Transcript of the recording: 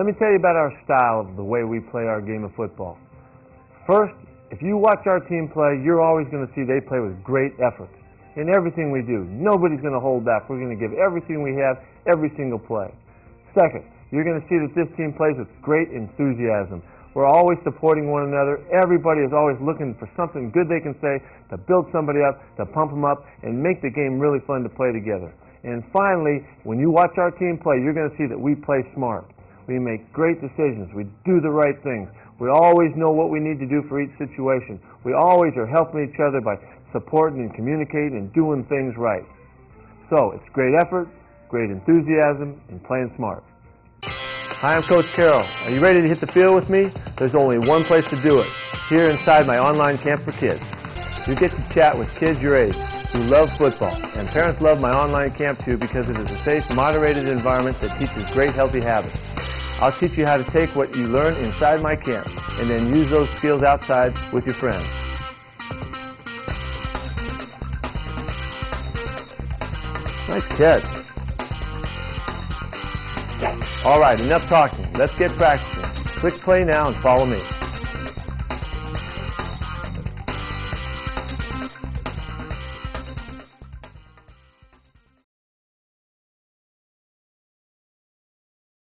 Let me tell you about our style of the way we play our game of football. First, if you watch our team play, you're always going to see they play with great effort in everything we do. Nobody's going to hold back. We're going to give everything we have, every single play. Second, you're going to see that this team plays with great enthusiasm. We're always supporting one another. Everybody is always looking for something good they can say to build somebody up, to pump them up, and make the game really fun to play together. And finally, when you watch our team play, you're going to see that we play smart. We make great decisions. We do the right things. We always know what we need to do for each situation. We always are helping each other by supporting and communicating and doing things right. So, it's great effort, great enthusiasm, and playing smart. Hi, I'm Coach Carroll. Are you ready to hit the field with me? There's only one place to do it, here inside my online camp for kids. You get to chat with kids your age who love football, and parents love my online camp too because it is a safe, moderated environment that teaches great, healthy habits. I'll teach you how to take what you learn inside my camp and then use those skills outside with your friends. Nice catch. All right, enough talking. Let's get practicing. Quick play now and follow me.